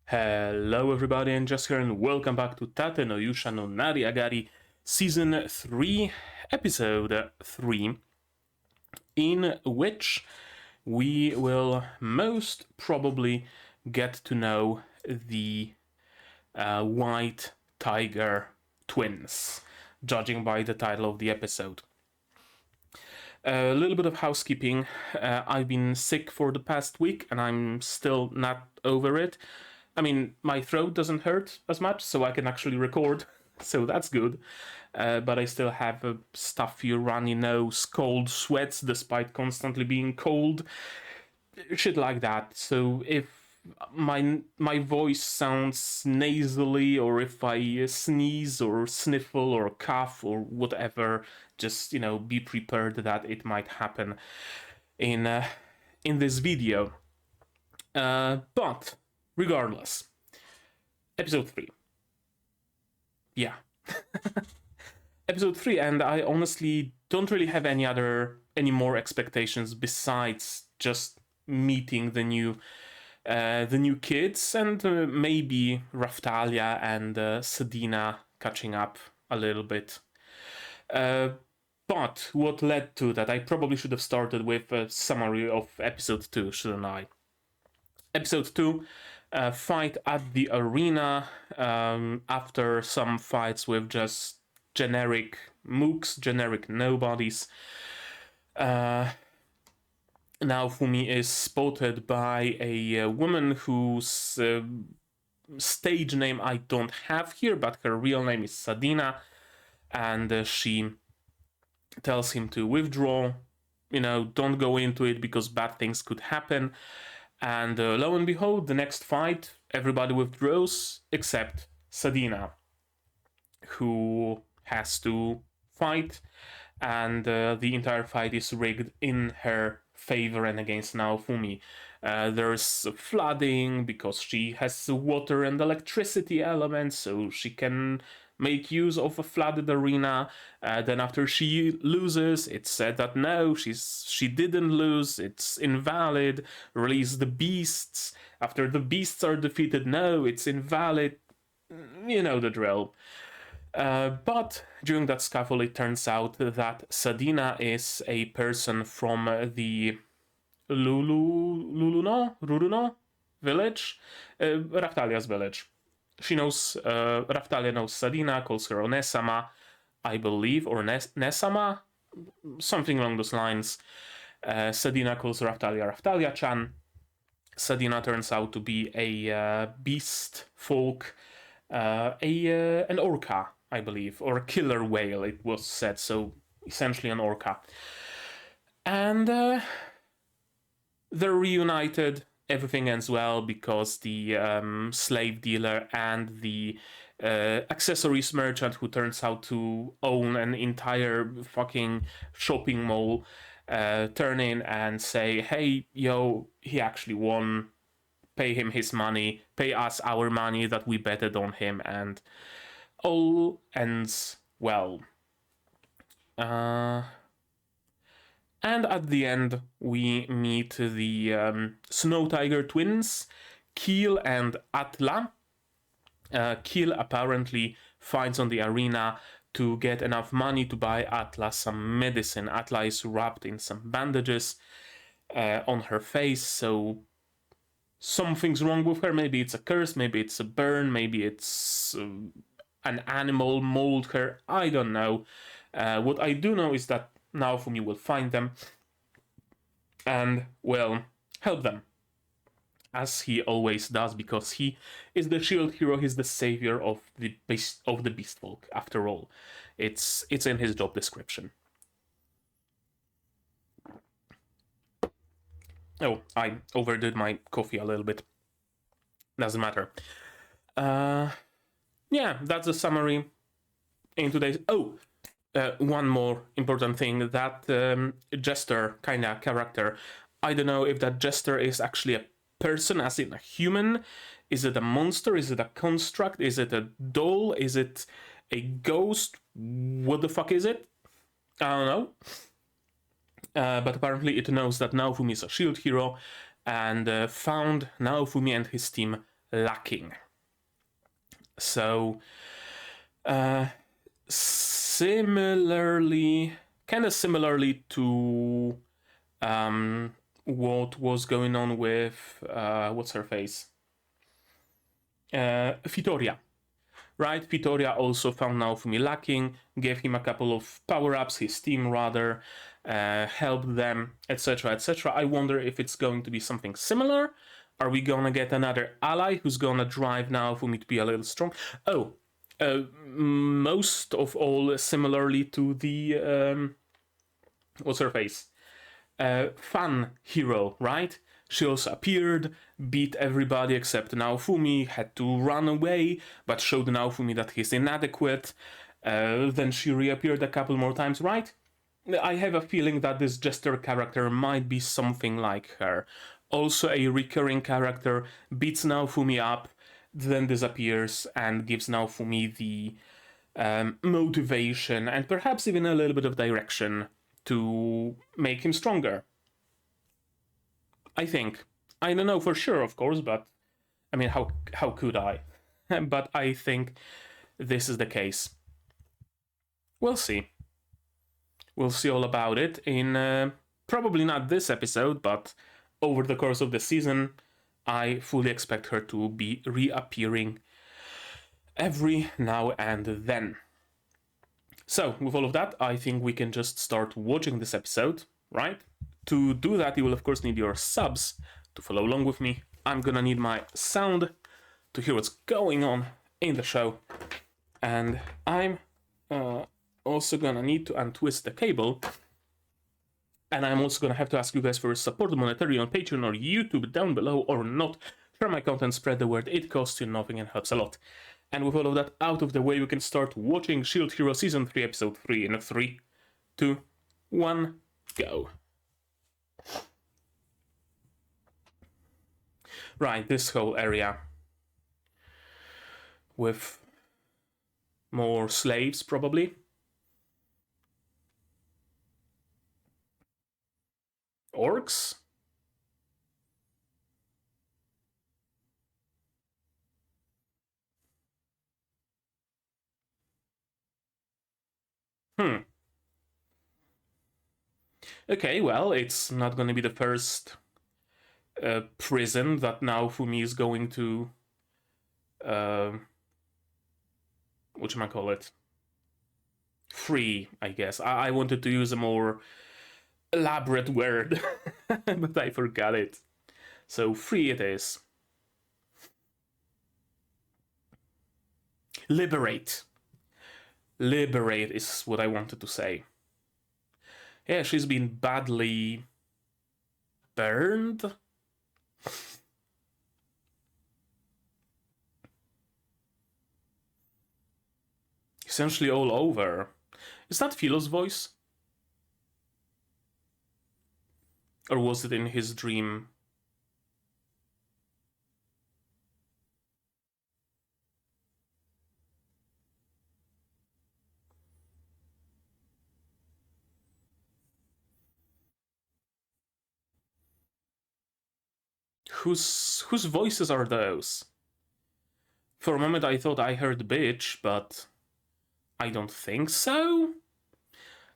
Hello everybody, and just here, and welcome back to Tate no Yuusha no Nariagari Season 3, Episode 3, in which we will most probably get to know the White Tiger twins, judging by the title of the episode. A little bit of housekeeping. I've been sick for the past week and I'm still not over it. I mean, my throat doesn't hurt as much, so I can actually record, so that's good. But I still have a stuffy, runny nose, cold sweats despite constantly being cold, shit like that. So if my voice sounds nasally, or if I sneeze or sniffle or cough or whatever, just be prepared that it might happen in this video. But regardless, episode 3. Yeah. Episode 3, and I honestly don't really have any more expectations besides just meeting the new kids and maybe Raftalia and Sedina catching up a little bit. But what led to that? I probably should have started with a summary of episode 2, shouldn't I? Episode 2, fight at the arena, after some fights with just generic mooks, generic nobodies. Naofumi is spotted by a woman whose stage name I don't have here, but her real name is Sedina, and she tells him to withdraw, don't go into it because bad things could happen. And lo and behold, the next fight, everybody withdraws except Sedina, who has to fight, and the entire fight is rigged in her favor and against Naofumi. There's flooding because she has water and electricity elements, so she can make use of a flooded arena. Then after she loses, it's said that no, she didn't lose, it's invalid. Release the beasts. After the beasts are defeated, no, it's invalid. You know the drill. But during that scuffle, it turns out that Sedina is a person from the Ruruno village, Raftalia's village. She knows, Raftalia knows Sedina, calls her Onesama, I believe, or Nesama, something along those lines. Sedina calls Raftalia-chan. Sedina turns out to be a beast folk, an orca, I believe, or a killer whale, it was said, so essentially an orca. And they're reunited. Everything ends well because the slave dealer and the accessories merchant, who turns out to own an entire fucking shopping mall, turn in and say, hey, yo, he actually won. Pay him his money, pay us our money that we betted on him, and all ends well. And at the end, we meet the Snow Tiger twins, Keel and Atla. Keel apparently fights on the arena to get enough money to buy Atla some medicine. Atla is wrapped in some bandages on her face, so something's wrong with her. Maybe it's a curse, maybe it's a burn, maybe it's an animal mauled her. I don't know. What I do know is that Naofumi will find them and will help them, as he always does, because he is the shield hero. He's the savior of the beast folk. After all, it's in his job description. Oh, I overdid my coffee a little bit. Doesn't matter. Yeah, that's the summary in today's... one more important thing, that jester kind of character. I don't know if that jester is actually a person, as in a human. Is it a monster? Is it a construct? Is it a doll? Is it a ghost? What the fuck is it? I don't know. But apparently it knows that Naofumi is a shield hero, and found Naofumi and his team lacking. So, similarly to what was going on with what's her face, Vittoria, right? Vittoria also found Naofumi lacking, gave him a couple of power-ups, his team rather, helped them, etc., etc. I wonder if it's going to be something similar. Are we gonna get another ally who's gonna drive Naofumi to be a little strong? Oh, most of all, similarly to the what's her face? Fun hero, right? She also appeared, beat everybody except Naofumi, had to run away, but showed Naofumi that he's inadequate. Then she reappeared a couple more times, right? I have a feeling that this Jester character might be something like her. Also a recurring character, beats Naofumi up, then disappears and gives Naofumi the motivation and perhaps even a little bit of direction to make him stronger. I think. I don't know for sure, of course, but I mean, how could I? But I think this is the case. We'll see. We'll see all about it in probably not this episode, but over the course of the season. I fully expect her to be reappearing every now and then. So, with all of that, I think we can just start watching this episode, right? To do that, you will of course need your subs to follow along with me. I'm gonna need my sound to hear what's going on in the show. And I'm also gonna need to untwist the cable. And I'm also gonna have to ask you guys for support monetary on Patreon or YouTube down below or not. Share my content, spread the word, it costs you nothing and helps a lot. And with all of that out of the way, we can start watching Shield Hero Season 3, Episode 3 in 3, 2, 1, go. Right, this whole area with more slaves, probably. Orcs? Okay, well, it's not going to be the first prison that Naofumi is going to whatchamacallit, free, I guess. I wanted to use a more elaborate word, but I forgot it. So free it is. Liberate. Liberate is what I wanted to say. Yeah, she's been badly burned. Essentially all over. Is that Philo's voice? Or was it in his dream? Whose voices are those? For a moment I thought I heard bitch, but I don't think so.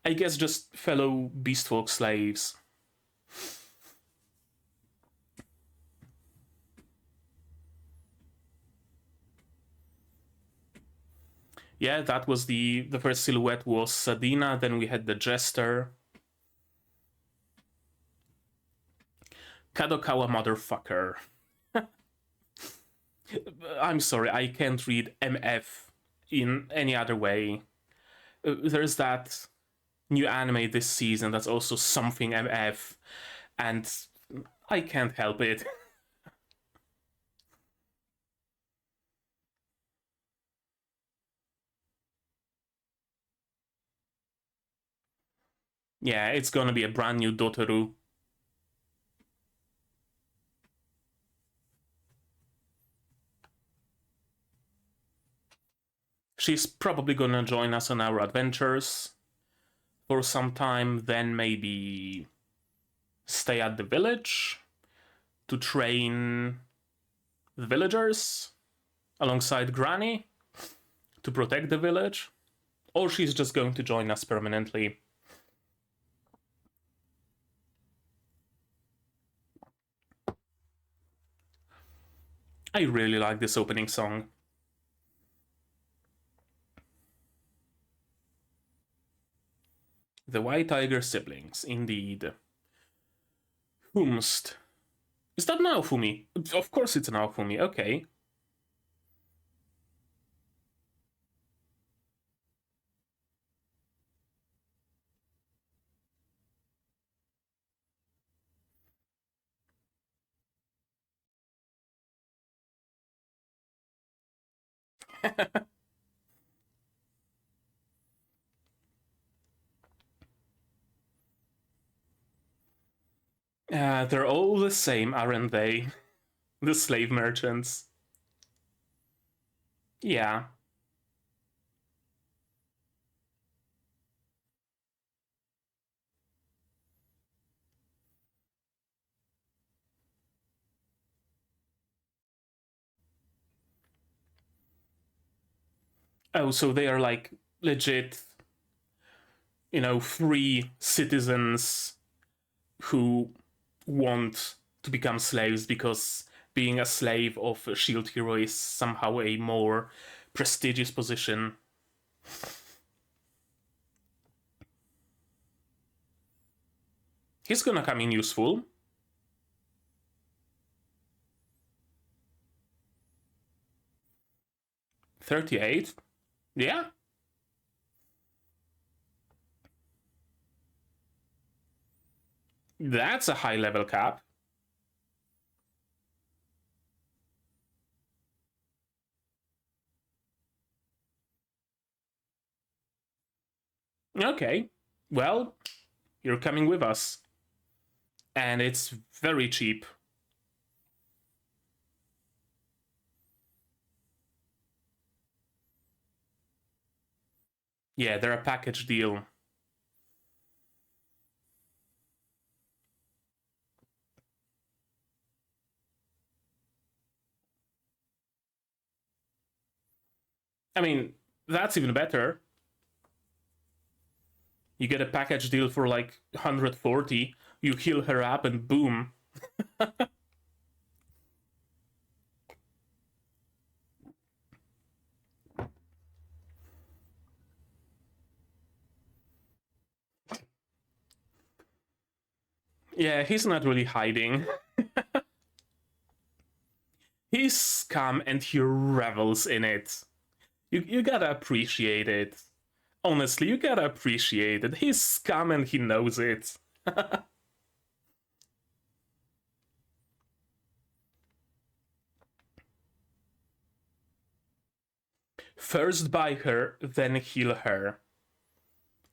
I guess just fellow beastfolk slaves. Yeah, that was the first silhouette was Sadina, then we had the Jester. Kadokawa motherfucker. I'm sorry, I can't read MF in any other way. There's that new anime this season that's also something MF, and I can't help it. Yeah, it's gonna be a brand new Dotoru. She's probably gonna join us on our adventures for some time, then maybe stay at the village to train the villagers alongside Granny to protect the village, or she's just going to join us permanently. I really like this opening song. The White Tiger siblings, indeed. Whomst. Is that Naofumi? Of course it's Naofumi, okay. They're all the same, aren't they? The slave merchants. Yeah. Oh, so they are like legit, free citizens who want to become slaves because being a slave of a shield hero is somehow a more prestigious position. He's gonna come in useful. $38. Yeah. That's a high level cap. Okay. Well, you're coming with us. And it's very cheap. Yeah, they're a package deal. I mean, that's even better. You get a package deal for like 140, you heal her up, and boom. Yeah, he's not really hiding. He's scum and he revels in it. You gotta appreciate it. Honestly, you gotta appreciate it. He's scum and he knows it. First buy her, then heal her.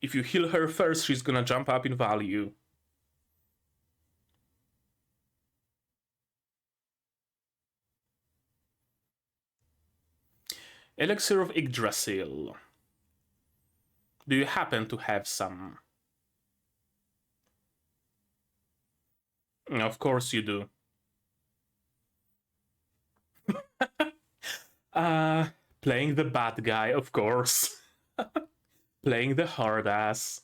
If you heal her first, she's gonna jump up in value. Elixir of Yggdrasil. Do you happen to have some? Of course you do. uh, Playing the bad guy, of course. Playing the hard ass.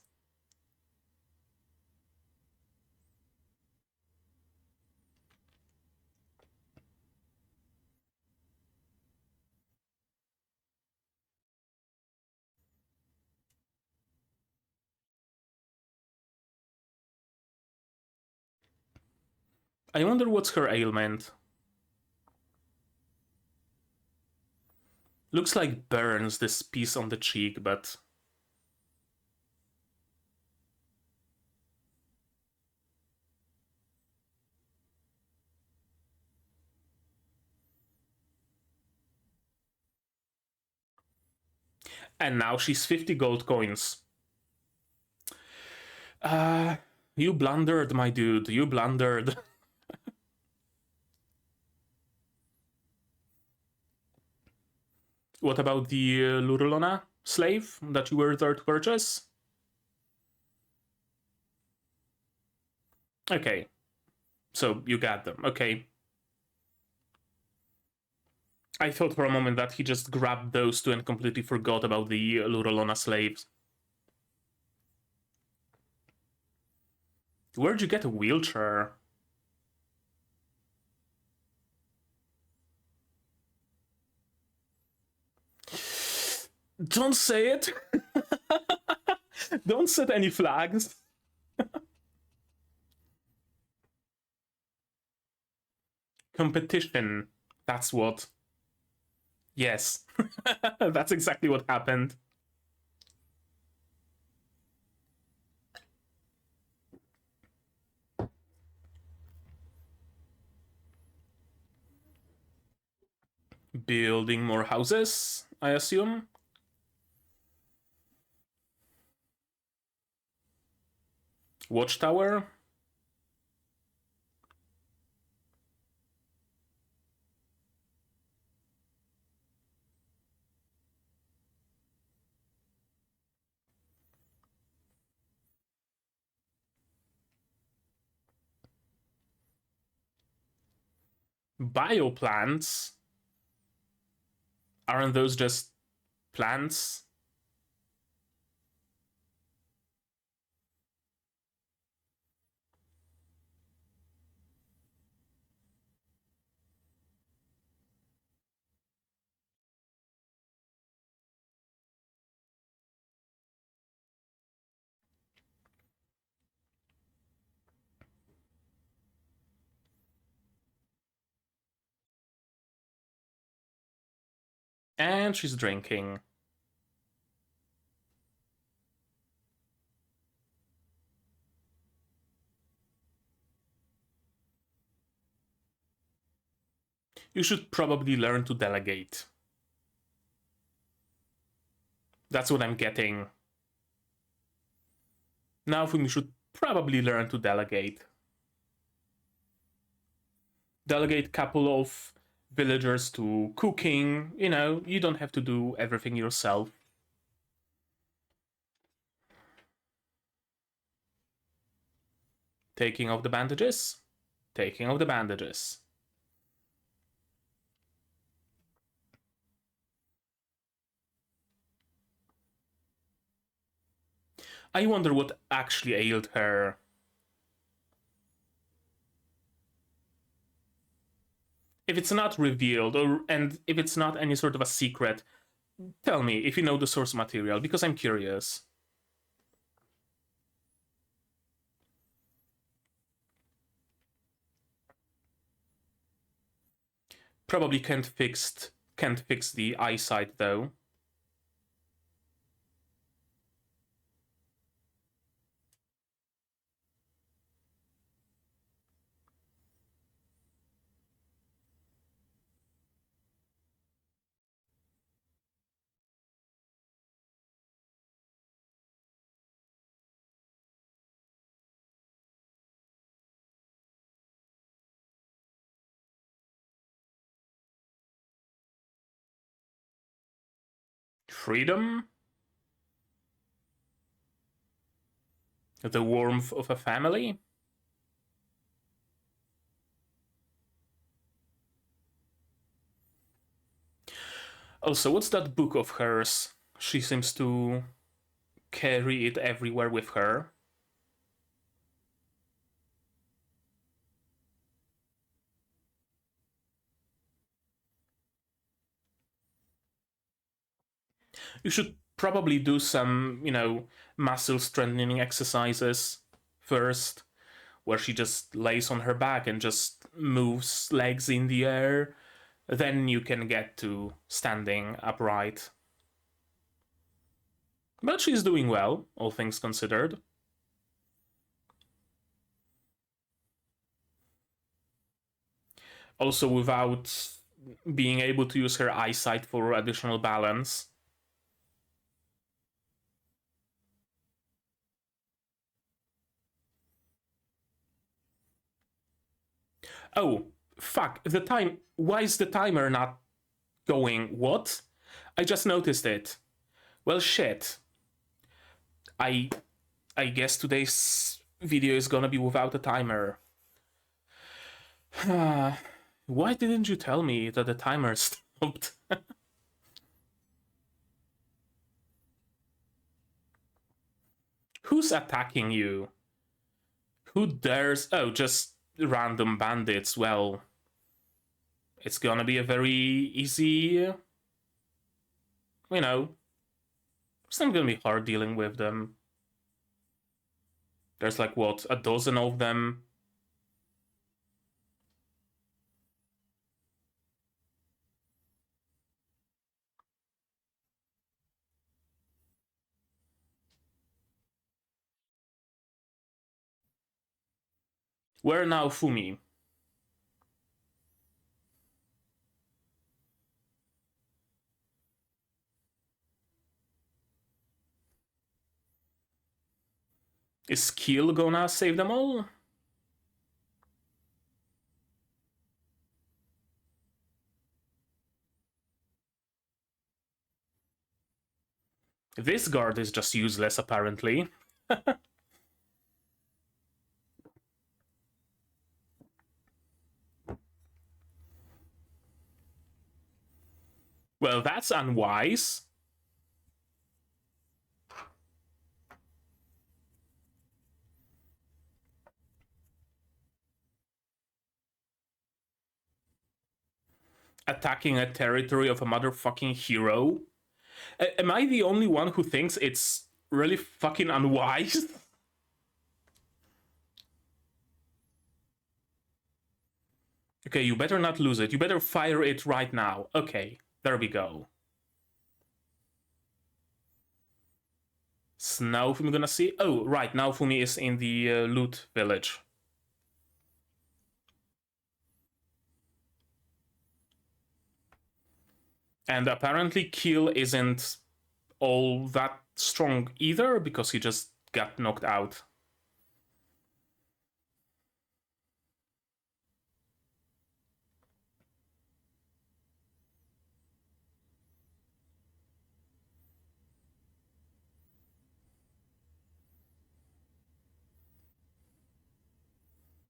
I wonder what's her ailment. Looks like burns, this piece on the cheek, but... And now she's 50 gold coins. You blundered, my dude. You blundered. What about the Lurlona slave that you were there to purchase? Okay. So you got them. Okay. I thought for a moment that he just grabbed those two and completely forgot about the Lurolona slaves. Where'd you get a wheelchair? Don't say it! Don't set any flags. Competition. That's what. Yes. That's exactly what happened. Building more houses, I assume. Watchtower. Bioplants. Aren't those just plants? And she's drinking. You should probably learn to delegate. That's what I'm getting. Naofumi should probably learn to delegate. Delegate couple of villagers to cooking. You know, you don't have to do everything yourself. Taking off the bandages. Taking off the bandages. I wonder what actually ailed her. If it's not revealed, and if it's not any sort of a secret, tell me if you know the source material, because I'm curious. Probably can't fix the eyesight though. Freedom? The warmth of a family? Also, what's that book of hers? She seems to carry it everywhere with her. You should probably do some, muscle strengthening exercises first, where she just lays on her back and just moves legs in the air. Then you can get to standing upright. But she's doing well, all things considered. Also, without being able to use her eyesight for additional balance. Oh, fuck, the time. Why is the timer not going? What? I just noticed it. Well, shit. I guess today's video is gonna be without a timer. Why didn't you tell me that the timer stopped? helped. Who's attacking you? Who dares? Oh, just random bandits. Well, it's gonna be a very easy, you know, it's not gonna be hard dealing with them. There's like, what, a dozen of them? Where now, Fumi? Is Keel gonna save them all? This guard is just useless, apparently. Well, that's unwise. Attacking a territory of a motherfucking hero? Am I the only one who thinks it's really fucking unwise? Okay, you better not lose it. You better fire it right now. Okay, there we go. So Naofumi gonna see? Oh, right, Naofumi is in the loot village. And apparently Keel isn't all that strong either, because he just got knocked out.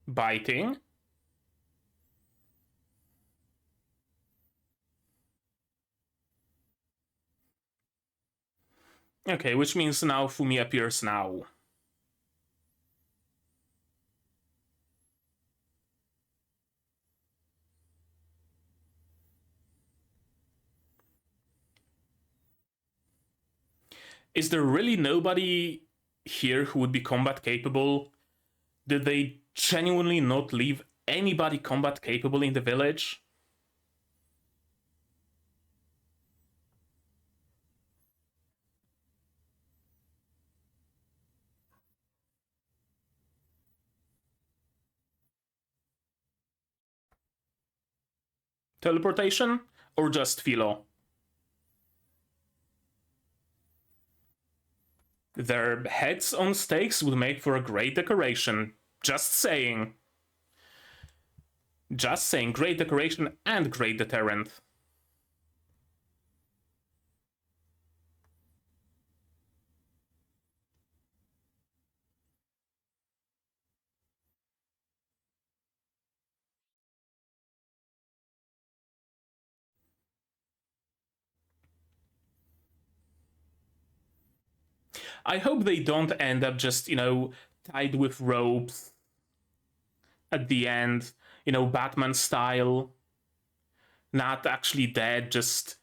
Biting. Okay, which means now Fumi appears now. Is there really nobody here who would be combat capable? Did they genuinely not leave anybody combat capable in the village? Teleportation? Or just Philo? Their heads on stakes would make for a great decoration. Just saying. Just saying, great decoration and great deterrent. I hope they don't end up just, tied with ropes at the end, Batman style. Not actually dead, just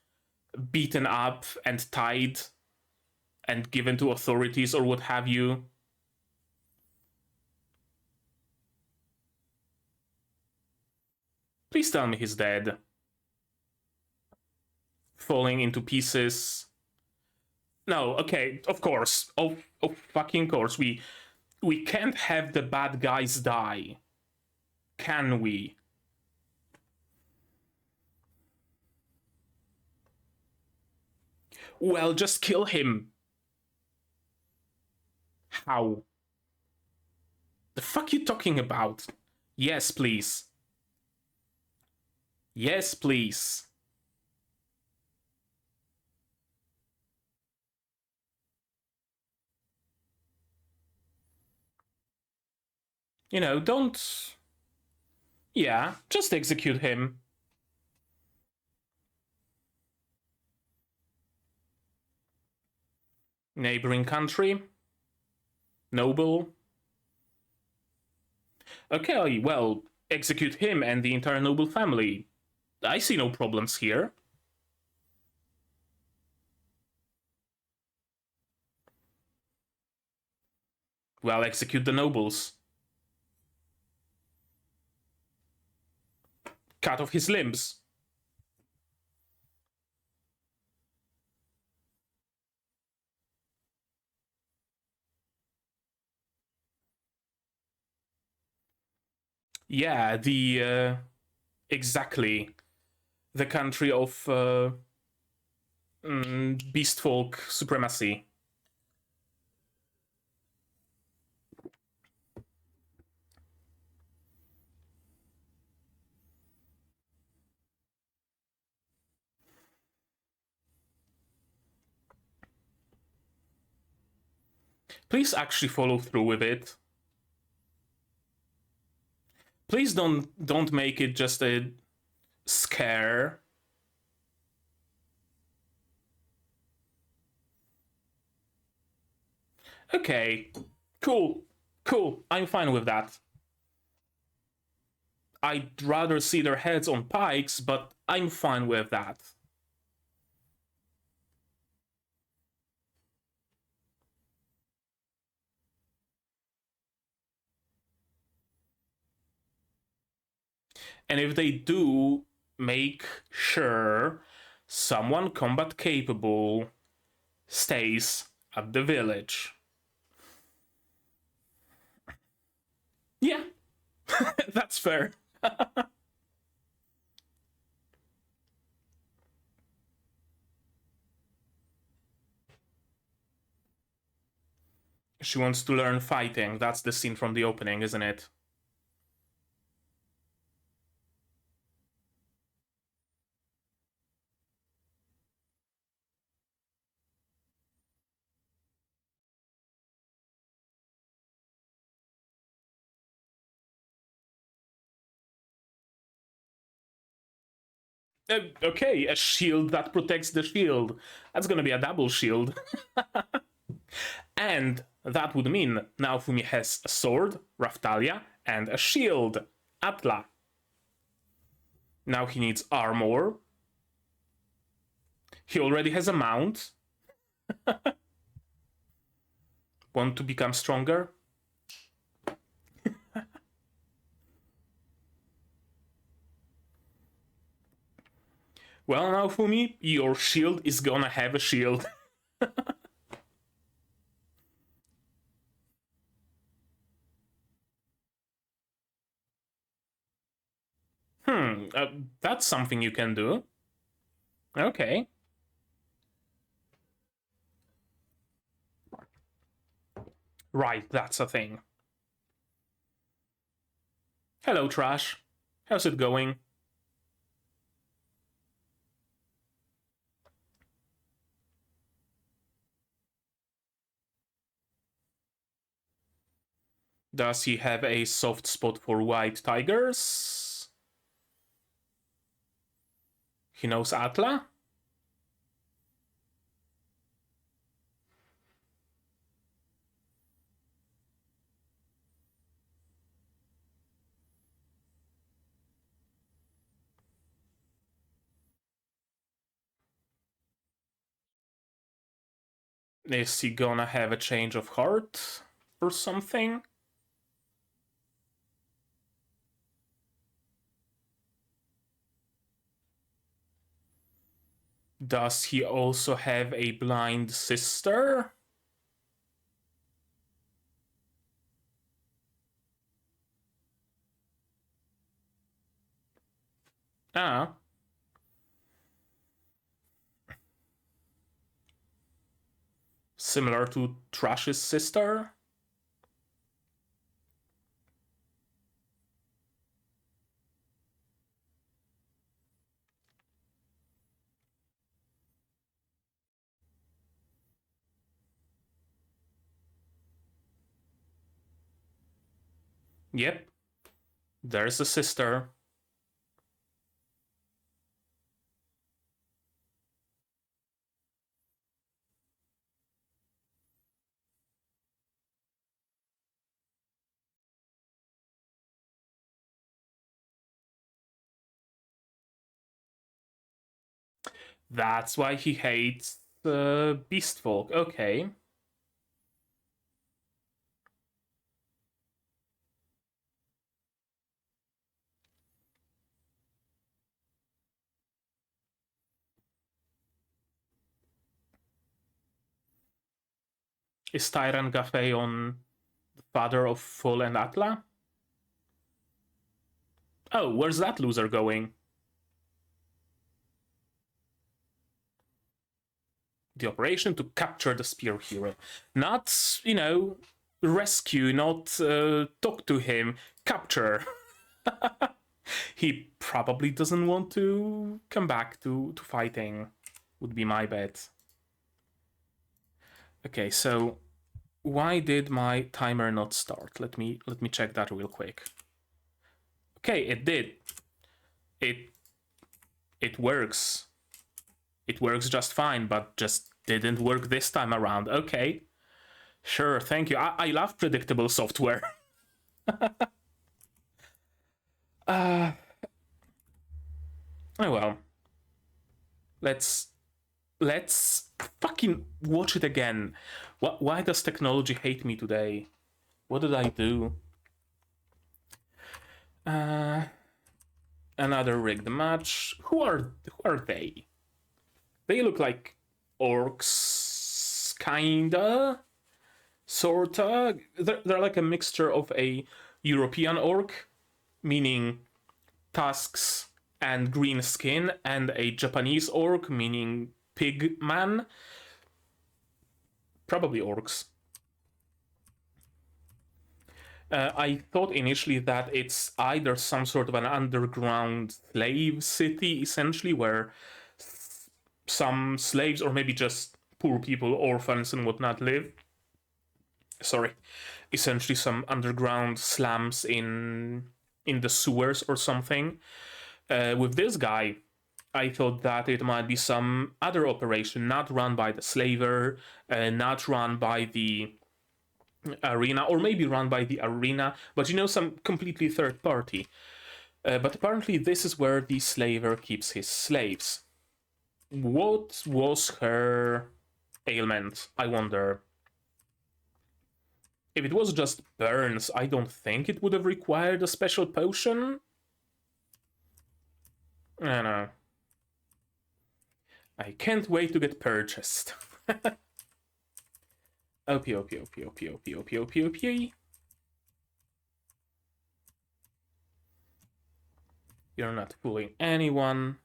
beaten up and tied and given to authorities or what have you. Please tell me he's dead. Falling into pieces. No, okay, of course. Of fucking course. We can't have the bad guys die. Can we? Well, just kill him. How? The fuck you talking about? Yes, please. Yes, please. Don't... Yeah, just execute him. Neighboring country? Noble? Okay, well, execute him and the entire noble family. I see no problems here. Well, execute the nobles. Cut off his limbs. Yeah, exactly. The country of beast folk supremacy. Please actually follow through with it. Please don't make it just a scare. Okay, cool. I'm fine with that. I'd rather see their heads on pikes, but I'm fine with that. And if they do, make sure someone combat capable stays at the village. Yeah, that's fair. She wants to learn fighting. That's the scene from the opening, isn't it? Okay, a shield that protects the shield. That's gonna be a double shield. And that would mean Naofumi has a sword, Raftalia, and a shield, Atla. Now he needs armor. He already has a mount. Want to become stronger? Well, Naofumi, your shield is gonna have a shield. That's something you can do. Okay. Right, that's a thing. Hello, Trash. How's it going? Does he have a soft spot for white tigers? He knows Atla? Is he gonna have a change of heart or something? Does he also have a blind sister? Ah. Similar to Trash's sister? Yep. There's a sister. That's why he hates beast folk. Okay. Is Tyran Gafeon the father of Full and Atla? Oh, where's that loser going? The operation to capture the spear hero. Not, rescue, not talk to him, capture. He probably doesn't want to come back to fighting, would be my bet. Okay, so why did my timer not start? Let me check that real quick. Okay, it did. It works. It works just fine, but just didn't work this time around. Okay. Sure, thank you. I love predictable software. Oh well. Let's fucking watch it again. Why does technology hate me today? What did I do? Another rigged match. Who are they? They look like orcs, kinda, sorta. They're like a mixture of a European orc, meaning tusks and green skin, and a Japanese orc, meaning pig man. Probably orcs. I thought initially that it's either some sort of an underground slave city, essentially, where some slaves, or maybe just poor people, orphans and whatnot, live. Sorry, essentially some underground slums in the sewers or something. With this guy, I thought that it might be some other operation, not run by the slaver, not run by the arena, or maybe run by the arena, but some completely third party. But apparently this is where the slaver keeps his slaves. What was her ailment, I wonder? If it was just burns, I don't think it would have required a special potion. I don't know. I can't wait to get purchased. OP, OP, OP, OP, OP, OP, OP, OP. You're not fooling anyone.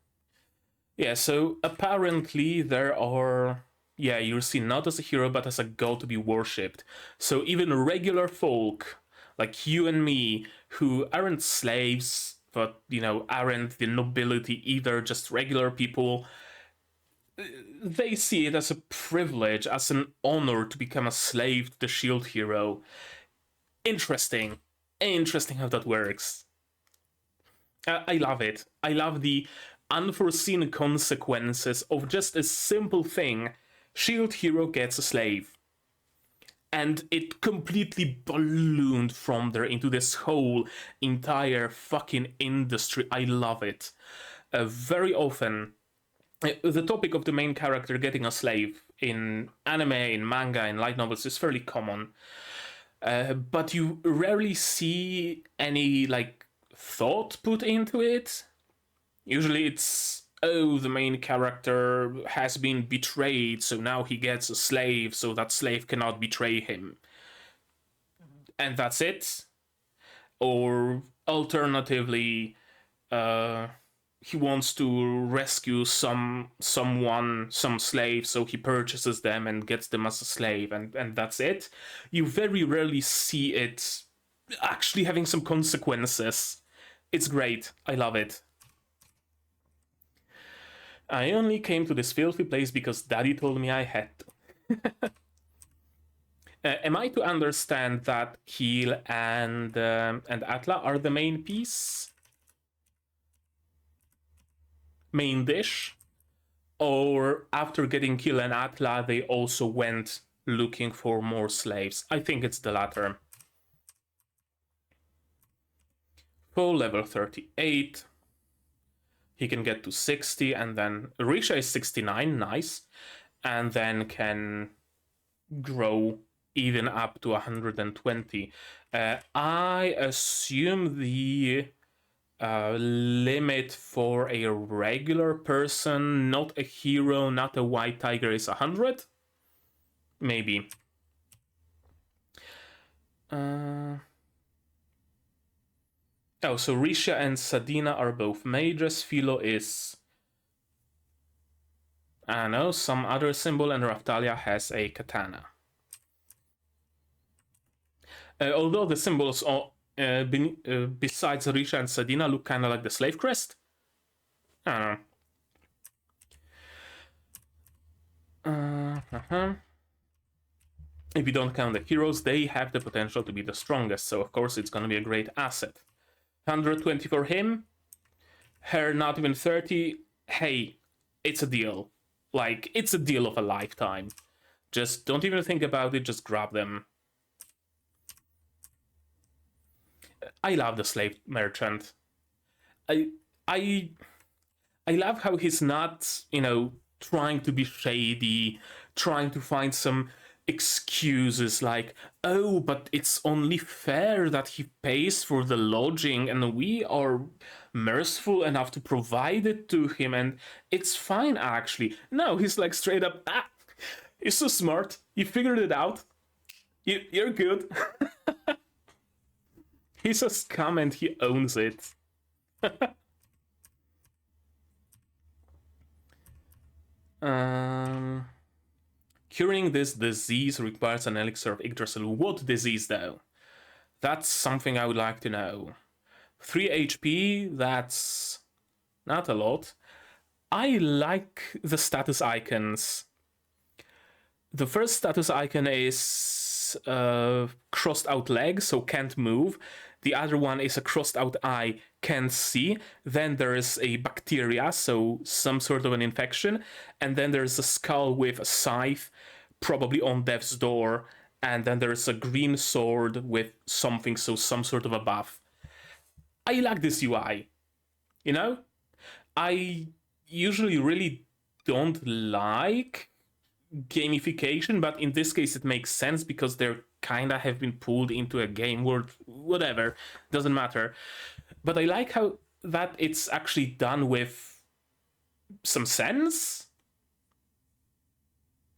Yeah, so apparently there are... Yeah, you're seen not as a hero, but as a god to be worshipped. So even regular folk, like you and me, who aren't slaves, but, aren't the nobility either, just regular people, they see it as a privilege, as an honor to become a slave to the shield hero. Interesting. Interesting how that works. I love it. I love the unforeseen consequences of just a simple thing. Shield hero gets a slave. And it completely ballooned from there into this whole entire fucking industry. I love it. Very often, the topic of the main character getting a slave in anime, in manga, in light novels is fairly common. But you rarely see any, thought put into it. Usually it's, oh, the main character has been betrayed, so now he gets a slave, so that slave cannot betray him. And that's it. Or alternatively, he wants to rescue some slave, so he purchases them and gets them as a slave, and that's it. You very rarely see it actually having some consequences. It's great. I love it. I only came to this filthy place because Daddy told me I had to. Am I to understand that Keel and Atla are the main piece? Main dish? Or after getting Keel and Atla, they also went looking for more slaves? I think it's the latter. Full level 38. He can get to 60, and then Risha is 69, nice, and then can grow even up to 120. I assume the limit for a regular person, not a hero, not a white tiger, is 100? Maybe. Oh, so Risha and Sadina are both mages. Philo is, I don't know, some other symbol, and Raftalia has a katana. Although the symbols besides Risha and Sadina look kind of like the slave crest. I don't know. If you don't count the heroes, they have the potential to be the strongest, so of course it's gonna be a great asset. 120 for him, her not even 30, hey, it's a deal. Like, it's a deal of a lifetime. Just don't even think about it, just grab them. I love the slave merchant. I love how he's not, trying to be shady, trying to find some excuses like, oh, but it's only fair that he pays for the lodging and we are merciful enough to provide it to him and it's fine actually. No, he's like straight up, you're so smart, you figured it out, you're good. He's a scum and he owns it. Curing this disease requires an elixir of Yggdrasil. What disease, though? That's something I would like to know. 3 HP, that's not a lot. I like the status icons. The first status icon is crossed out leg, so can't move. The other one is a crossed out eye, can't see. Then there is a bacteria, so some sort of an infection. And then there's a skull with a scythe, probably on death's door. And then there's a green sword with something, so some sort of a buff. I like this UI. I usually really don't like gamification, but in this case it makes sense because they're kinda have been pulled into a game world, whatever, doesn't matter. But I like how that it's actually done with some sense.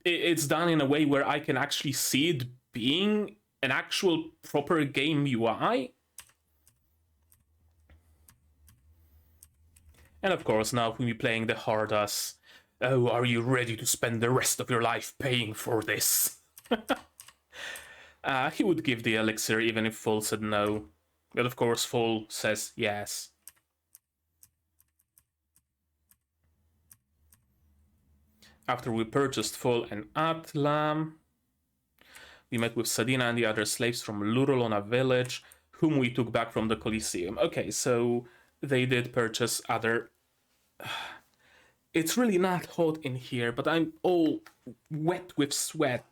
It's done in a way where I can actually see it being an actual proper game UI. And of course, now we'll be playing the Hardas. Oh, are you ready to spend the rest of your life paying for this? He would give the elixir even if Full said no. But of course, Full says yes. After we purchased Full and Atlam, we met with Sadina and the other slaves from Lurolona village, whom we took back from the Colosseum. Okay, so they did purchase other... It's really not hot in here, but I'm all wet with sweat.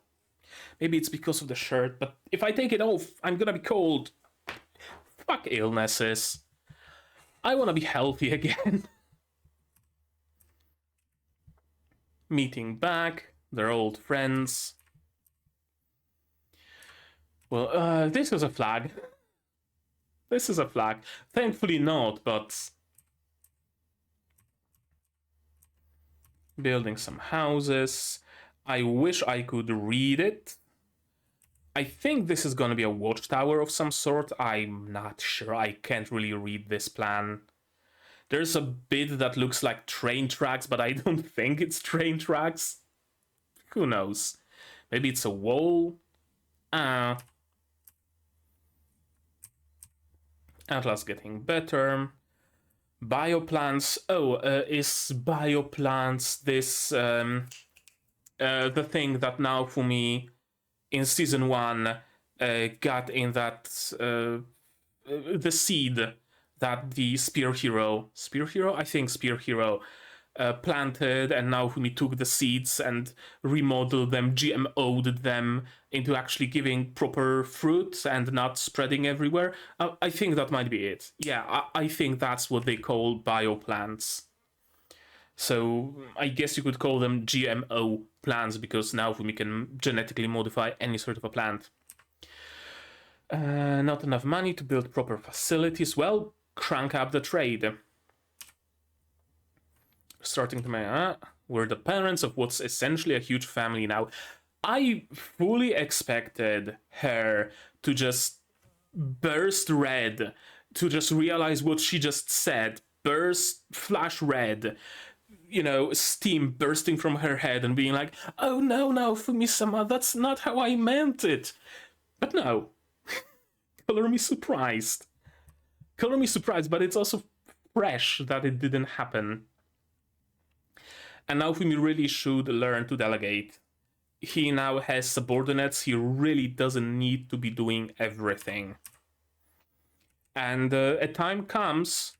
Maybe it's because of the shirt, but if I take it off, I'm gonna be cold. Fuck illnesses. I wanna be healthy again. Meeting back, they're old friends. Well, this is a flag. This is a flag. Thankfully not, but... Building some houses. I wish I could read it. I think this is gonna be a watchtower of some sort. I'm not sure. I can't really read this plan. There's a bit that looks like train tracks, but I don't think it's train tracks. Who knows? Maybe it's a wall? Atlas getting better. Bioplants. Oh, is bioplants this the thing that Naofumi in season 1 got in that the seed that the Spear Hero, I think Spear Hero planted, and Naofumi took the seeds and remodeled them, GMO'd them into actually giving proper fruit and not spreading everywhere. I think that might be it. Yeah, I think that's what they call bioplants. So I guess you could call them GMO plants, because Naofumi can genetically modify any sort of a plant. Not enough money to build proper facilities. Well, crank up the trade. Starting to make... we're the parents of what's essentially a huge family now. I fully expected her to just burst red, to just realize what she just said, burst, flash red, you know, steam bursting from her head and being like, oh no, Naofumi-sama, that's not how I meant it. But no. Color me surprised. Color me surprised, but it's also fresh that it didn't happen. And Naofumi really should learn to delegate. He now has subordinates. He really doesn't need to be doing everything. And a time comes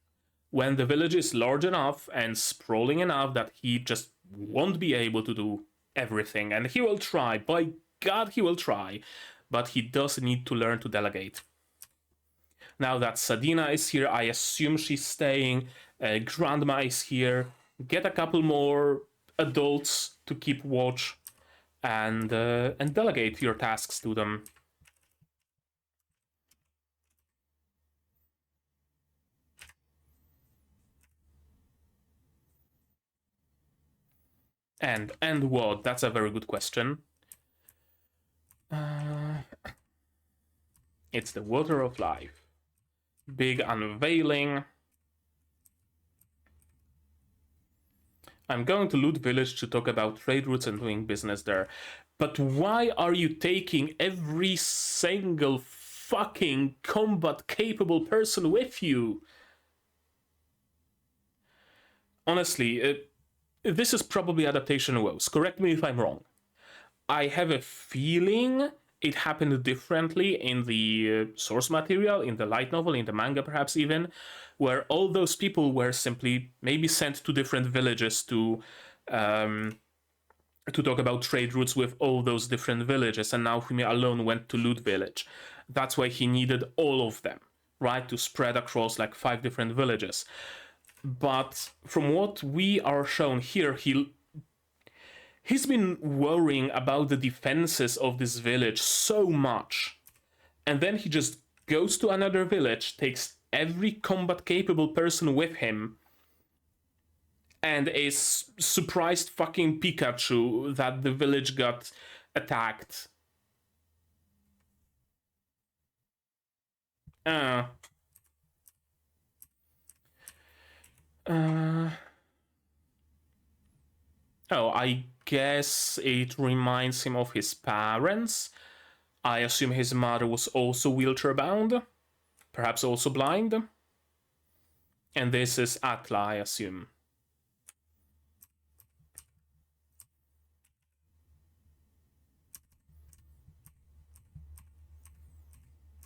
when the village is large enough and sprawling enough that he just won't be able to do everything. And he will try. By God, he will try. But he does need to learn to delegate. Now that Sadina is here, I assume she's staying. Grandma is here. Get a couple more adults to keep watch and delegate your tasks to them. And what? That's a very good question. It's the water of life. Big unveiling. I'm going to Loot Village to talk about trade routes and doing business there. But why are you taking every single fucking combat-capable person with you? Honestly, this is probably adaptation woes. Correct me if I'm wrong. I have a feeling it happened differently in the source material, in the light novel, in the manga perhaps even, where all those people were simply maybe sent to different villages to talk about trade routes with all those different villages, and Naofumi alone went to Loot Village. That's why he needed all of them, right, to spread across like 5 different villages. But from what we are shown here, he's been worrying about the defenses of this village so much, and then he just goes to another village, takes every combat-capable person with him, and is surprised fucking Pikachu that the village got attacked. Oh, I guess it reminds him of his parents. I assume his mother was also wheelchair-bound, perhaps also blind. And this is Atla, I assume.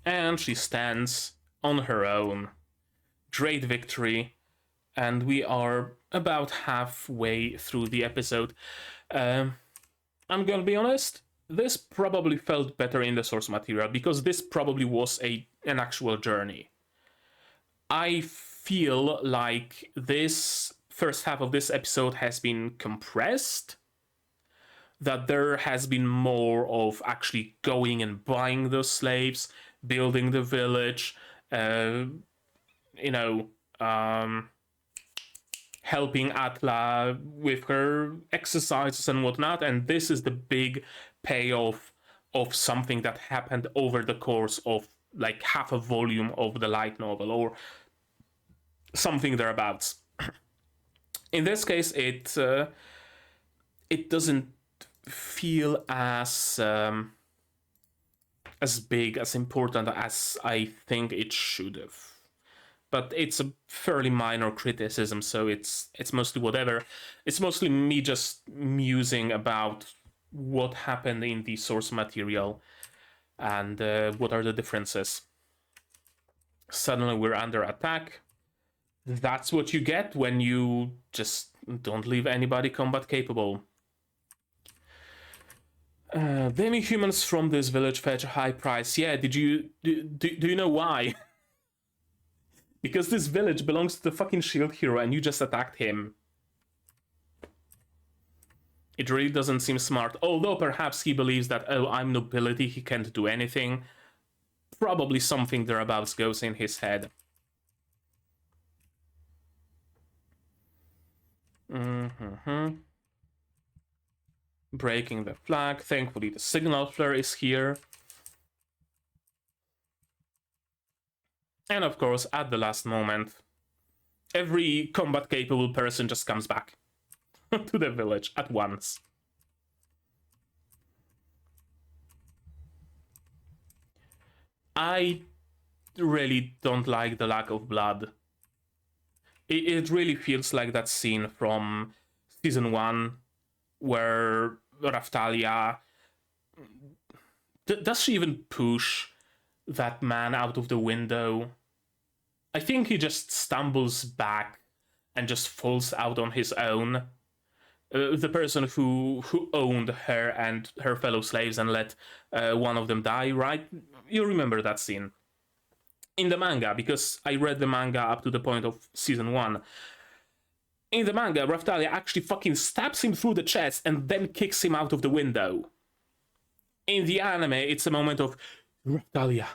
And she stands on her own. Great victory. And we are about halfway through the episode. I'm gonna be honest, this probably felt better in the source material, because this probably was an actual journey. I feel like this first half of this episode has been compressed, that there has been more of actually going and buying those slaves, building the village, helping Atla with her exercises and whatnot, and this is the big payoff of something that happened over the course of like half a volume of the light novel, or something thereabouts. In this case, it doesn't feel as big, as important as I think it should have. But it's a fairly minor criticism, so it's mostly whatever. It's mostly me just musing about what happened in the source material and what are the differences. Suddenly we're under attack. That's what you get when you just don't leave anybody combat capable. Demi-humans from this village fetch a high price. Yeah, do you know why? Because this village belongs to the fucking shield hero and you just attacked him. It really doesn't seem smart, although perhaps he believes that, oh, I'm nobility, he can't do anything. Probably something thereabouts goes in his head. Breaking the flag. Thankfully, the signal flare is here. And of course, at the last moment, every combat-capable person just comes back to the village at once. I really don't like the lack of blood. It really feels like that scene from season 1 where Raftalia... Does she even push that man out of the window? I think he just stumbles back and just falls out on his own. The person who owned her and her fellow slaves and let one of them die, right? You remember that scene. In the manga, because I read the manga up to the point of season 1. In the manga, Raftalia actually fucking stabs him through the chest and then kicks him out of the window. In the anime, it's a moment of, Raftalia,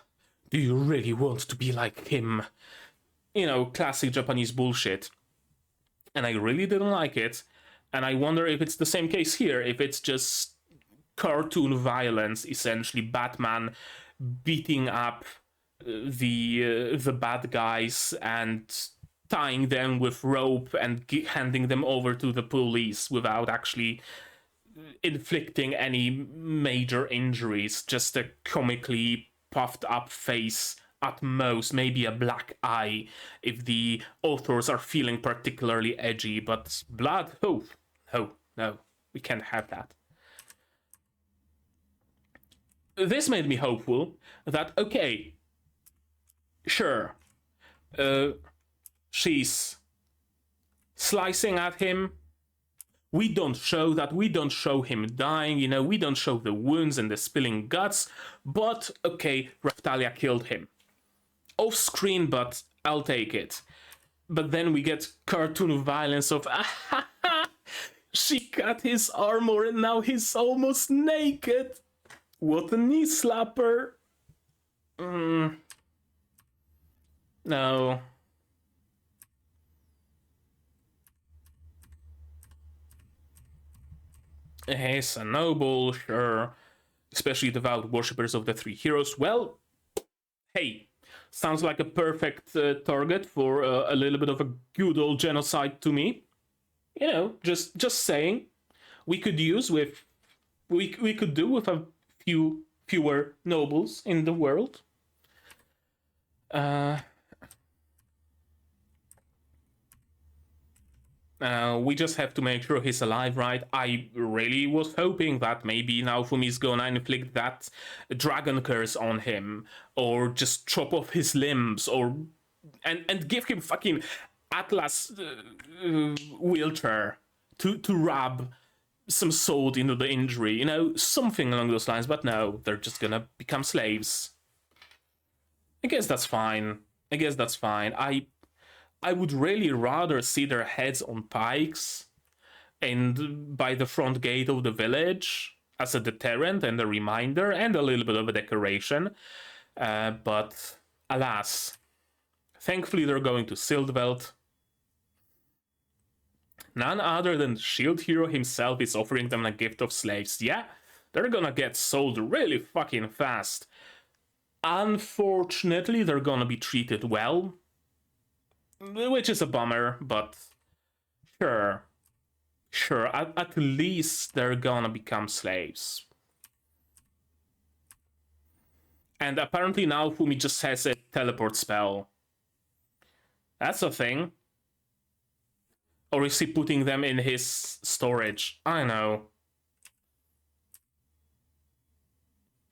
do you really want to be like him? You know, classic Japanese bullshit. And I really didn't like it. And I wonder if it's the same case here, if it's just cartoon violence, essentially Batman beating up the bad guys and tying them with rope and handing them over to the police without actually inflicting any major injuries, just a comically puffed up face at most, maybe a black eye if the authors are feeling particularly edgy, but blood? Oh, no, we can't have that. This made me hopeful that, okay, sure, she's slicing at him. We don't show that, we don't show him dying, you know, we don't show the wounds and the spilling guts, but okay, Raftalia killed him. Off screen, but I'll take it. But then we get cartoon violence of, she cut his armor and now he's almost naked. What a knee slapper. No. He's a noble, sure. Especially devout worshippers of the three heroes. Well, hey, sounds like a perfect target for a little bit of a good old genocide to me. You know, just saying. We could use with... We could do with a fewer nobles in the world. We just have to make sure he's alive, right? I really was hoping that maybe Naofumi's gonna inflict that dragon curse on him, or just chop off his limbs, or and give him fucking Atlas wheelchair to rub some salt into the injury, you know, something along those lines. But no, they're just gonna become slaves. I guess that's fine. I would really rather see their heads on pikes and by the front gate of the village as a deterrent and a reminder and a little bit of a decoration. But alas, thankfully they're going to Sildveld. None other than the Shield Hero himself is offering them a gift of slaves. Yeah, they're gonna get sold really fucking fast. Unfortunately, they're gonna be treated well, which is a bummer, but sure, at least they're gonna become slaves. And apparently now Fumi just has a teleport spell. That's a thing. Or is he putting them in his storage? I don't know.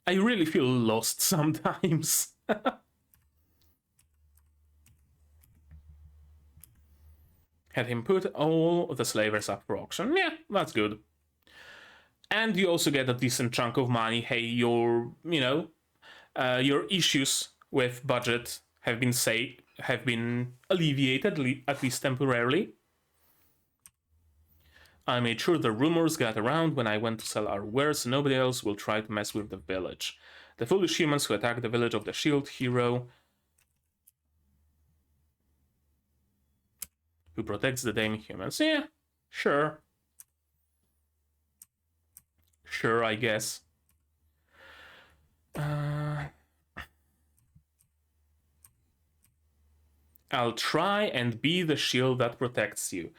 I really feel lost sometimes. Had him put all the slavers up for auction. Yeah, that's good. And you also get a decent chunk of money. Hey, your issues with budget have been alleviated, at least temporarily. I made sure the rumors got around when I went to sell our wares, so nobody else will try to mess with the village. The foolish humans who attacked the village of the shield hero, who protects the damn humans. Yeah, sure. Sure, I guess. I'll try and be the shield that protects you.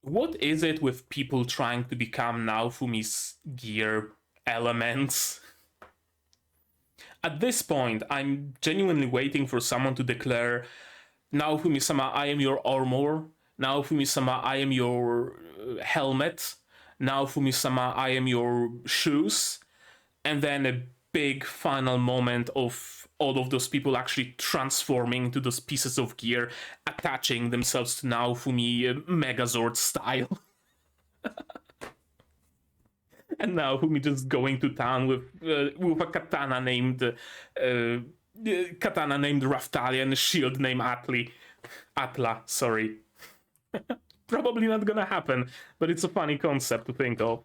What is it with people trying to become Naofumi's gear elements? At this point, I'm genuinely waiting for someone to declare, Naofumi-sama, I am your armor. Naofumi-sama, I am your helmet. Naofumi-sama, I am your shoes. And then a big final moment of all of those people actually transforming into those pieces of gear, attaching themselves to Naofumi Megazord style. And Naofumi just going to town with a katana named Raftalia and a shield named Atla, sorry. Probably not gonna happen, but it's a funny concept to think of.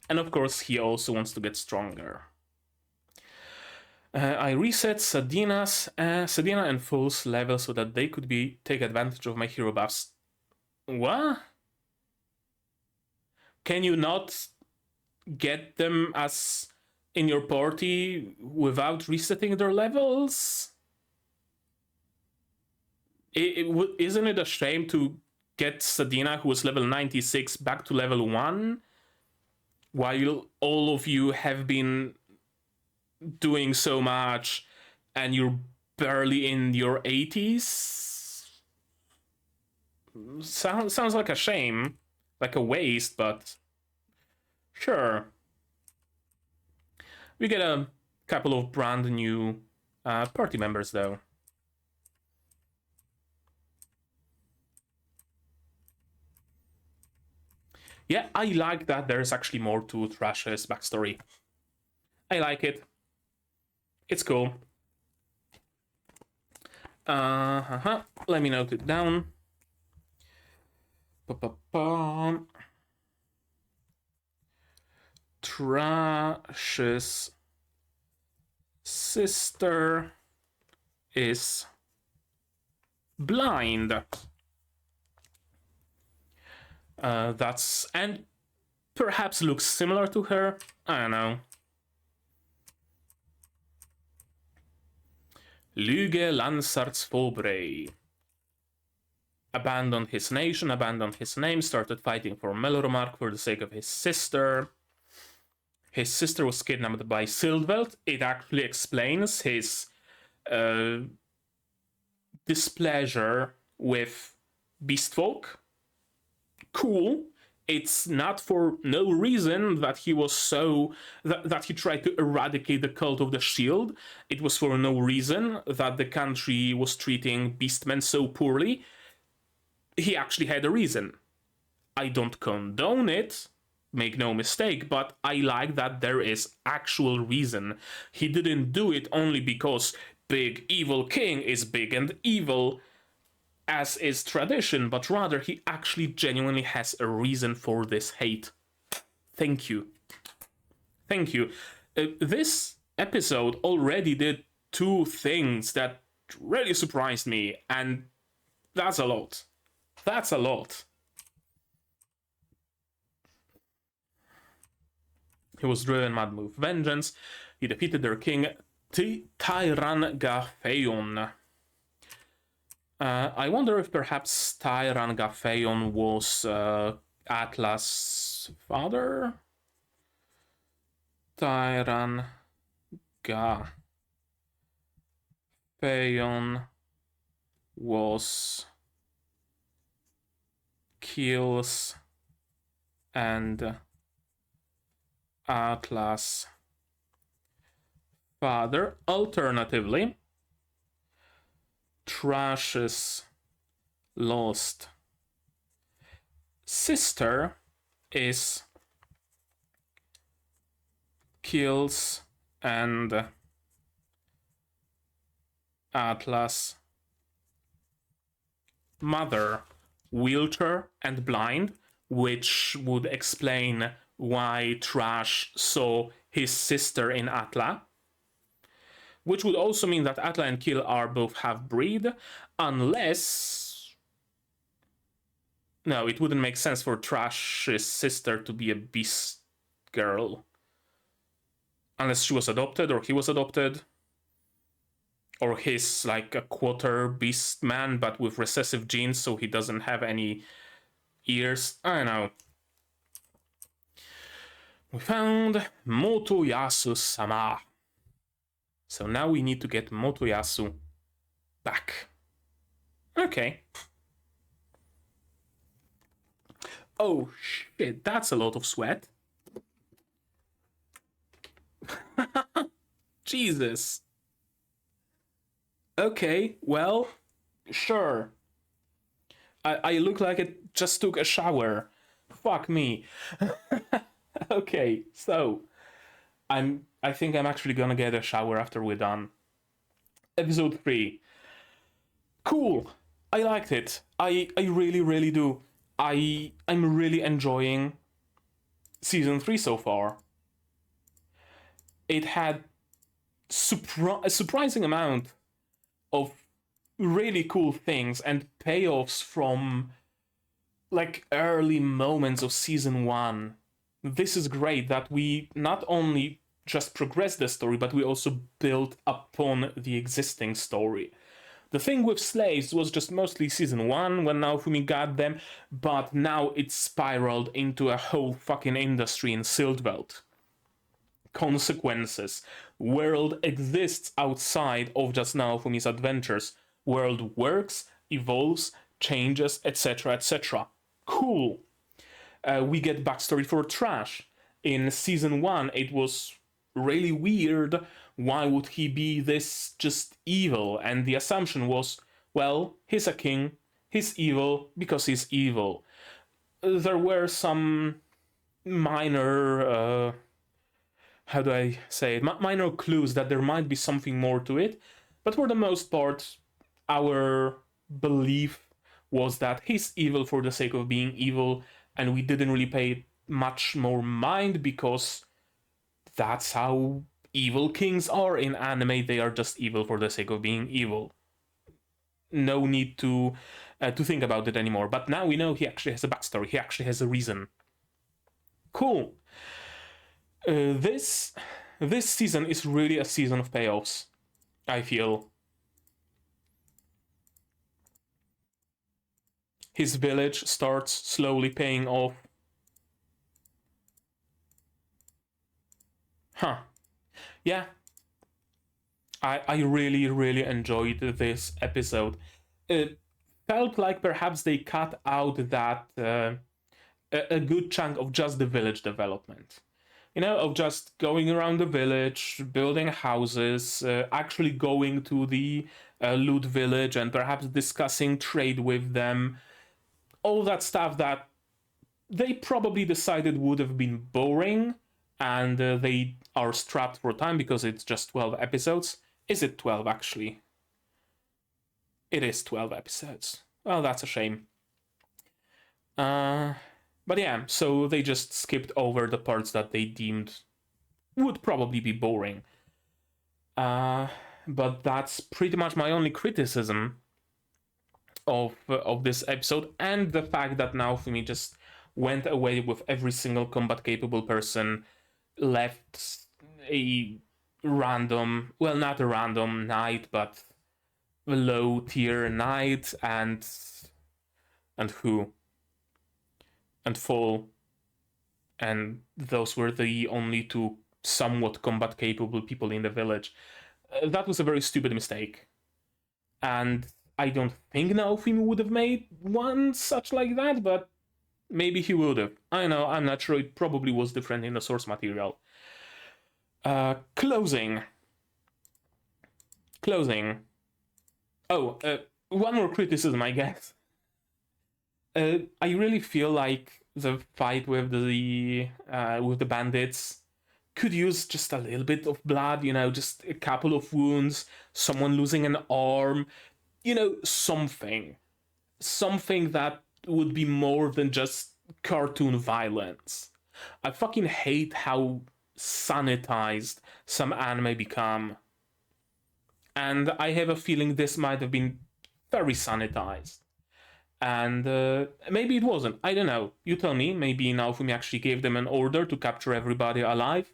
And of course, he also wants to get stronger. I reset Sadina and Fool's level so that they could take advantage of my hero buffs. What? Can you not get them as in your party without resetting their levels? Isn't it a shame to get Sadina, who was level 96, back to level 1? While all of you have been doing so much and you're barely in your 80s? Sounds like a shame. Like a waste, but sure. We get a couple of brand new party members, though. Yeah, I like that there's actually more to Thrash's backstory. I like it. It's cool. Let me note it down. Thrash's sister is blind. And perhaps looks similar to her. I don't know. Luge Lansarts Fobrey abandoned his nation, abandoned his name, started fighting for Melromark for the sake of his sister. His sister was kidnapped by Sildveld. It actually explains his displeasure with beastfolk. Cool. It's not for no reason that he was that he tried to eradicate the cult of the shield. It was for no reason that the country was treating beastmen so poorly. He actually had a reason. I don't condone it, make no mistake, but I like that there is actual reason. He didn't do it only because big evil king is big and evil, as is tradition, but rather he actually genuinely has a reason for this hate. Thank you. Thank you. This episode already did 2 things that really surprised me, and that's a lot. That's a lot. He was driven mad with vengeance. He defeated their king, Tyran Gafeon. I wonder if perhaps Tyran Gafeon was Atlas' father? Tyran Gafeon was Kills and Atlas' father. Alternatively, Thrash's lost sister is Kills and Atlas' mother. wheelchair and blind, which would explain why Trash saw his sister in Atla, which would also mean that Atla and Kill are both half-breed, unless... No, it wouldn't make sense for Trash's sister to be a beast girl. Unless she was adopted, or he was adopted. Or he's like a quarter beast man, but with recessive genes, so he doesn't have any ears. I don't know. We found Motoyasu-sama. So now we need to get Motoyasu back. Okay. Oh shit, that's a lot of sweat. Jesus. Okay, well, sure. I look like I just took a shower. Fuck me. Okay, so I think I'm actually gonna get a shower after we're done. Episode 3. Cool. I liked it. I really, really do. I'm really enjoying season 3 so far. It had a surprising amount of really cool things and payoffs from like early moments of season 1. This is great that we not only just progress the story, but we also build upon the existing story. The thing with slaves was just mostly season 1 when Naofumi got them, but now it's spiraled into a whole fucking industry in Siltveld. Consequences. World exists outside of just Naofumi's adventures. World works, evolves, changes, etc., etc. Cool. We get backstory for Trash. In season 1, it was really weird. Why would he be this just evil? And the assumption was, well, he's a king, he's evil because he's evil. There were some minor... how do I say it? Minor clues that there might be something more to it, but for the most part, our belief was that he's evil for the sake of being evil, and we didn't really pay much more mind because that's how evil kings are in anime. They are just evil for the sake of being evil. No need to think about it anymore. But now we know he actually has a backstory. He actually has a reason. Cool. This season is really a season of payoffs, I feel. His village starts slowly paying off. Huh. Yeah. I really, really enjoyed this episode. It felt like perhaps they cut out that a good chunk of just the village development. You know, of just going around the village, building houses, actually going to the loot village and perhaps discussing trade with them. All that stuff that they probably decided would have been boring, and they are strapped for time because it's just 12 episodes. Is it 12 actually? It is 12 episodes. Well, that's a shame. But yeah, so they just skipped over the parts that they deemed would probably be boring. But that's pretty much my only criticism of this episode, and the fact that Naofumi just went away with every single combat capable person, left a random, well, not a random knight, but a low tier knight, and who? And Fall. And those were the only two somewhat combat capable people in the village. That was a very stupid mistake. And I don't think Naofumi would have made one such like that, but maybe he would have. I don't know, I'm not sure. It probably was different in the source material. Closing. Oh, one more criticism, I guess. I really feel like the fight with the bandits could use just a little bit of blood, you know, just a couple of wounds, someone losing an arm, you know, something that would be more than just cartoon violence. I fucking hate how sanitized some anime become. And I have a feeling this might have been very sanitized. And maybe it wasn't. I don't know. You tell me. Maybe Naofumi actually gave them an order to capture everybody alive.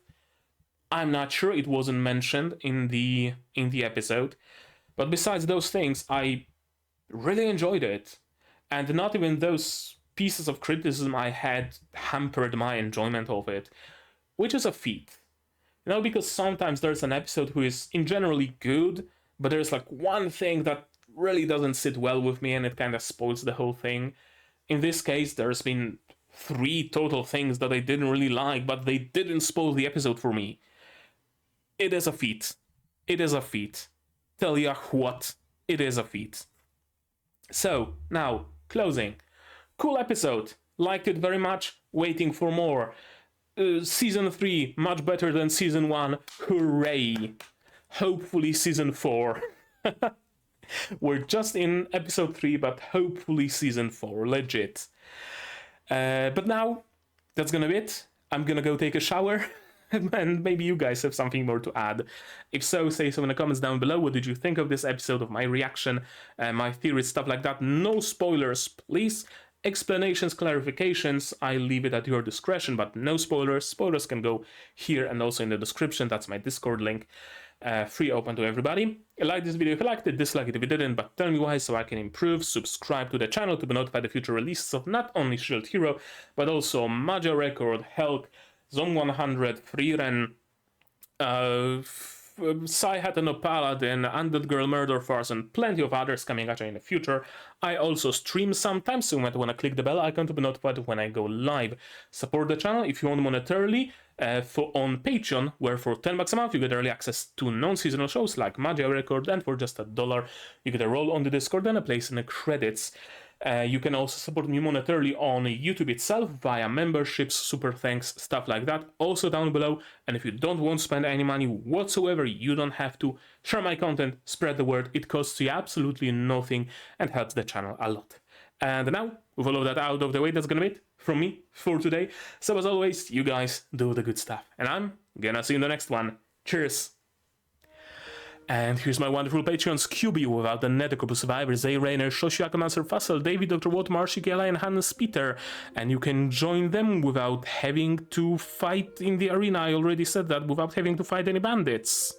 I'm not sure. It wasn't mentioned in the episode. But besides those things, I really enjoyed it. And not even those pieces of criticism I had hampered my enjoyment of it, which is a feat. You know, because sometimes there's an episode who is in generally good, but there's like one thing that really doesn't sit well with me and it kind of spoils the whole thing. In this case, there's been 3 total things that I didn't really like, but they didn't spoil the episode for me. It is a feat. It is a feat. Tell ya what, it is a feat. So, now, closing. Cool episode. Liked it very much. Waiting for more. Season 3, much better than Season 1. Hooray. Hopefully Season 4. We're just in Episode 3, but hopefully Season 4. Legit. But now, that's gonna be it. I'm gonna go take a shower. And maybe you guys have something more to add. If so, say so in the comments down below. What did you think of this episode, of my reaction, my theories, stuff like that? No spoilers, please. Explanations, clarifications, I leave it at your discretion, but no spoilers. Spoilers can go here and also in the description. That's my Discord link. Free, open to everybody. Like this video if you liked it, dislike it if you didn't, but tell me why so I can improve. Subscribe to the channel to be notified of future releases of not only Shield Hero, but also Magia Record, Hulk, Zone 100, Frieren, Sai-Hata no Paladin, Undead Girl Murder Farce, and plenty of others coming at you in the future. I also stream sometimes, so you might want to click the bell icon to be notified when I go live. Support the channel if you want monetarily on Patreon, where for $10 a month you get early access to non-seasonal shows like Magia Record, and for just $1 you get a role on the Discord and a place in the credits. You can also support me monetarily on YouTube itself via memberships, super thanks, stuff like that, also down below. And if you don't want to spend any money whatsoever, you don't have to. Share my content, spread the word, it costs you absolutely nothing and helps the channel a lot. And now, with all of that out of the way, that's gonna be it from me for today. So as always, you guys do the good stuff, and I'm gonna see you in the next one. Cheers! And here's my wonderful Patreons: QB, Without the Nethercouple Survivor, Zay Rainer, Shoshiaka Master Fussel, David, Dr. Watt, Marshi Kela, and Hannes Peter. And you can join them without having to fight in the arena. I already said that, without having to fight any bandits.